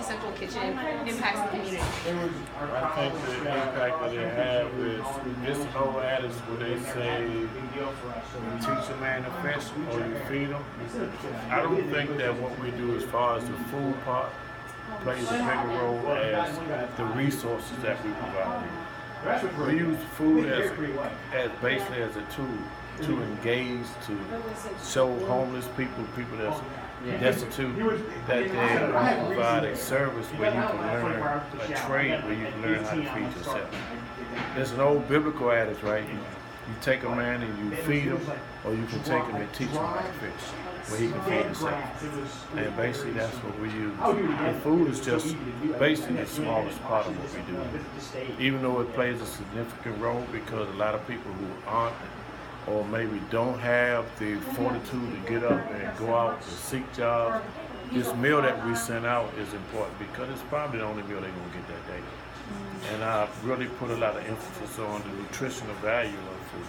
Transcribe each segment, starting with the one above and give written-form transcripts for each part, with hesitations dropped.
Central Kitchen impacts the community? I think the impact that they have is this whole adage where they say you teach a man to fish or you feed him. I don't think that what we do as far as the food part plays a bigger role as the resources that we provide. We use food as basically as a tool to engage, to show homeless people, people that's destitute, that they provide a service where you can learn a trade, where you can learn how to feed yourself. There's an old biblical adage, right? You take a man and you feed him, or you can take him and teach him how to fish, where he can feed himself. And basically that's what we use. The food is just basically the smallest part of what we do. Even though it plays a significant role because a lot of people who aren't or maybe don't have the fortitude to get up and go out and seek jobs, this meal that we send out is important because it's probably the only meal they're going to get that day. And I really put a lot of emphasis on the nutritional value of food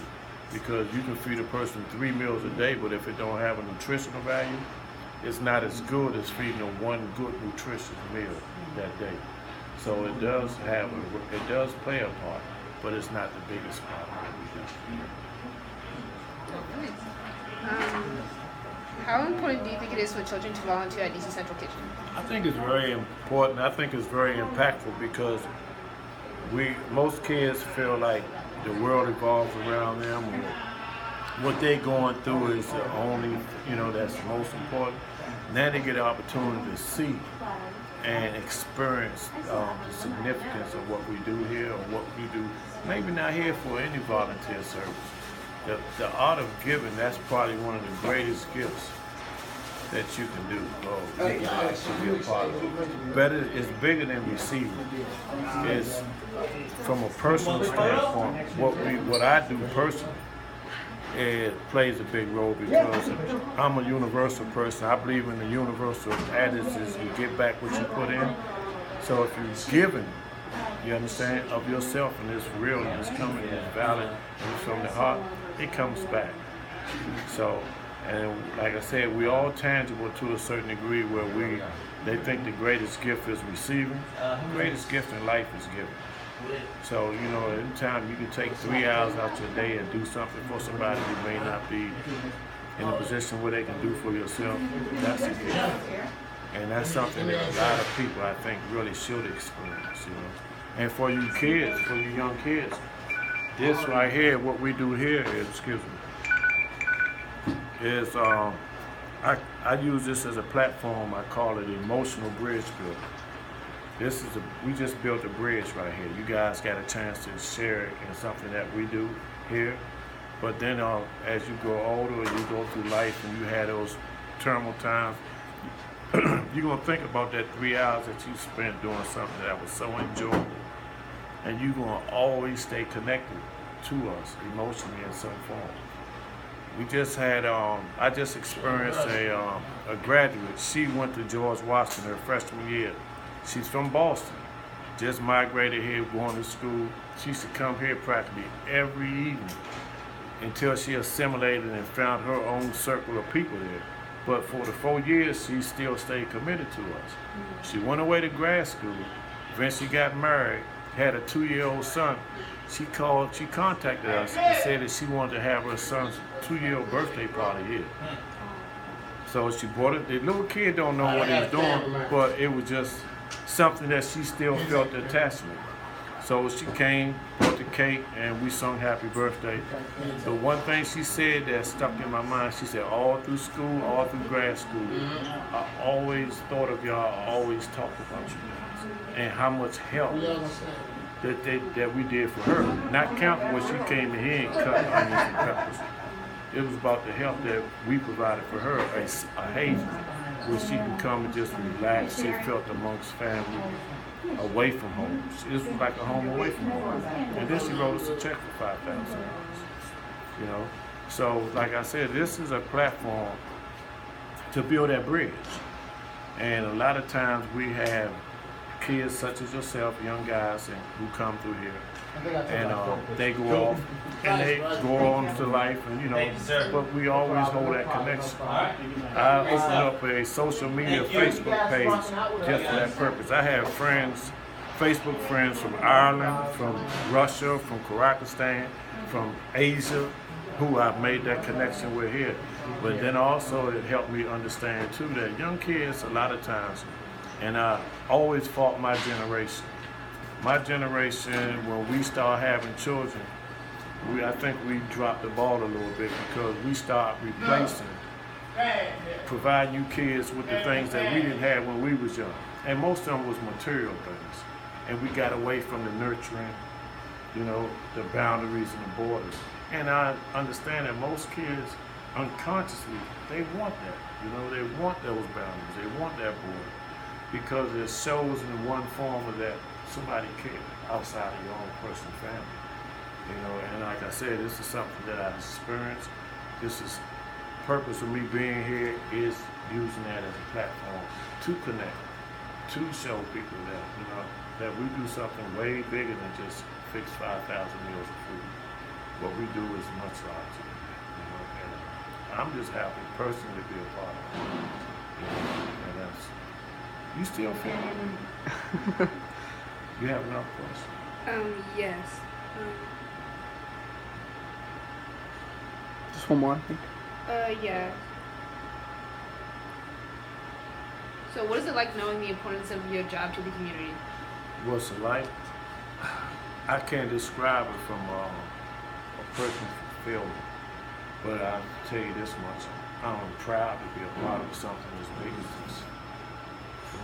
because you can feed a person 3 meals a day, but if it don't have a nutritional value, it's not as good as feeding them one good nutritious meal that day. So it does play a part, but it's not the biggest part of what we do. How important do you think it is for children to volunteer at DC Central Kitchen? I think it's very important. I think it's very impactful because most kids feel like the world revolves around them. What they're going through is the only, that's most important. Now they get the opportunity to see and experience the significance of what we do here or what we do. Maybe not here for any volunteer service. The art of giving, that's probably one of the greatest gifts that you can do, or you can actually be a part of. It's bigger than receiving. It's from a personal standpoint, what I do personally, it plays a big role because I'm a universal person. I believe in the universal adage is you get back what you put in. So if you're giving, you understand, of yourself and it's real and it's coming and it's valid and it's from the heart, it comes back. So, and like I said, we're all tangible to a certain degree where they think the greatest gift is receiving. The greatest gift in life is giving. So, anytime you can take 3 hours out your day and do something for somebody who may not be in a position where they can do for yourself, that's a gift. And that's something that a lot of people, I think, really should experience, And for you kids, for you young kids, this right here, what we do here is I use this as a platform. I call it emotional bridge building. We just built a bridge right here. You guys got a chance to share it in something that we do here. But then as you grow older, you go through life and you have those terminal times, you're going to think about that 3 hours that you spent doing something that was so enjoyable. And you're going to always stay connected to us emotionally in some form. We just had, I just experienced a graduate. She went to George Washington her freshman year. She's from Boston, just migrated here, going to school. She used to come here practically every evening until she assimilated and found her own circle of people here. But for the 4 years, she still stayed committed to us. She went away to grad school, eventually got married, had a 2-year-old son. She contacted us and said that she wanted to have her son's 2-year-old birthday party here. So she brought it. The little kid don't know what he was doing, but it was just something that she still felt the attachment. So she came, brought the cake, and we sung happy birthday. The one thing she said that stuck in my mind, she said, all through school, all through grad school, I always thought of y'all, I always talked about you guys, and how much help that we did for her. Not counting when she came in here and cut onions and peppers. It was about the help that we provided for her, a haven where she can come and just relax. She felt amongst family, away from home. This was like a home away from home. And then she wrote us a check for $5,000. So like I said, this is a platform to build that bridge. And a lot of times we have kids such as yourself, young guys, and who come through here, and they go off and they go on to life, and you know. But we always hold that connection. I opened up a social media Facebook page just for that purpose. I have friends, Facebook friends from Ireland, from Russia, from Kazakhstan, from Asia, who I've made that connection with here. But then also it helped me understand too that young kids a lot of times, and I always fought my generation. My generation, when we start having children, I think we dropped the ball a little bit because we start replacing, providing you kids with the things that we didn't have when we was young. And most of them was material things. And we got away from the nurturing, you know, the boundaries and the borders. And I understand that most kids, unconsciously, they want that. You know, they want those boundaries. They want that border. Because it shows in one form of that somebody cares outside of your own personal family. You know, and like I said, this is something that I've experienced. This is purpose of me being here is using that as a platform to connect, to show people that, you know, that we do something way bigger than just fix 5,000 meals of food. What we do is much larger than that, you know, and I'm just happy personally to be a part of it. You know, and that's, you still feeling me? You have another question? Yes. Just one more, I think. Yeah. So what is it like knowing the importance of your job to the community? What's it like? I can't describe it from a personal fulfillment, but I'll tell you this much. I'm proud to be a part of something as big as this.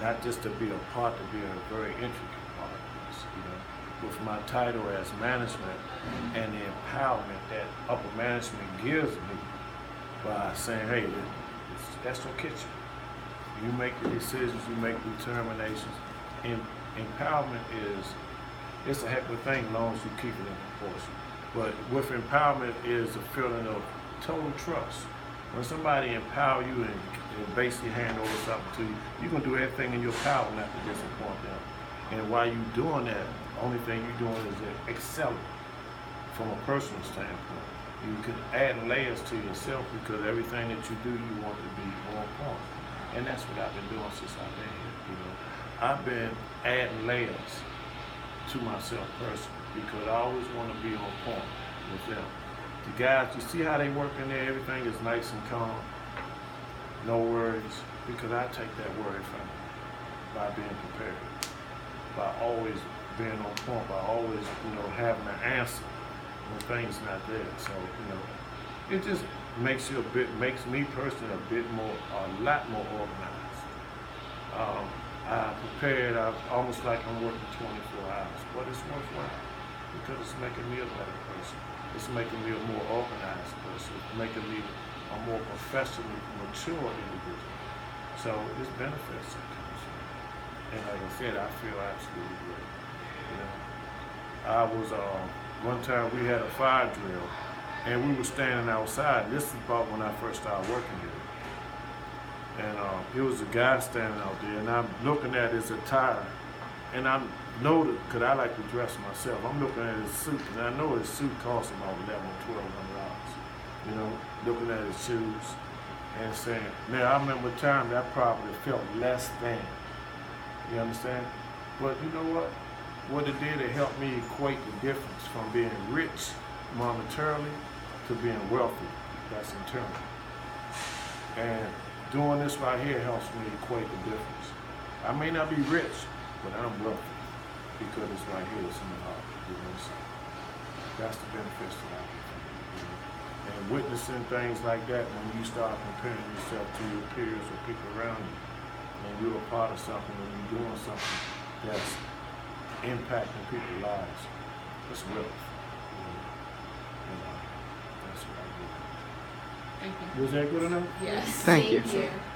Not just to be a part, to be a very intricate part of this, you know. With my title as management and the empowerment that upper management gives me by saying, hey, that's your kitchen. You make the decisions, you make the determinations. And empowerment it's a heck of a thing as long as you keep it in proportion. But with empowerment is a feeling of total trust. When somebody empower you and basically hand over something to you, you're going to do everything in your power not to disappoint them. And while you're doing that, the only thing you're doing is excel from a personal standpoint. You can add layers to yourself because everything that you do, you want to be on point. And that's what I've been doing since I've been here. You know, I've been adding layers to myself personally because I always want to be on point with them. The guys, you see how they work in there, everything is nice and calm, no worries, because I take that worry from them by being prepared, by always being on point, by always, you know, having an answer when things not there. So, you know, it just makes me personally a lot more organized. I prepared, almost like I'm working 24 hours, but it's worthwhile because it's making me a better person. It's making me a more organized person. It's making me a more professionally mature individual. So there's benefits that comes from it. And like I said, I feel absolutely great. You know, I was one time we had a fire drill, and we were standing outside. This is about when I first started working here. And it was a guy standing out there, and I'm looking at his attire, and I'm noted, because I like to dress myself, I'm looking at his suit, and I know his suit costs about $1,100 or $1,200. You know, looking at his shoes and saying, now I remember a time that I probably felt less than. You understand? But you know what? What it did, it helped me equate the difference from being rich monetarily to being wealthy. That's internal. And doing this right here helps me equate the difference. I may not be rich, but I'm wealthy because it's right here, it's in the heart. You know, so that's the benefits that I get from it. You know? And witnessing things like that, when you start comparing yourself to your peers or people around you, and you're a part of something, and you're doing something that's impacting people's lives, it's wealth. You know, that's what I do. Thank you. Was that good enough? Yes. Thank you.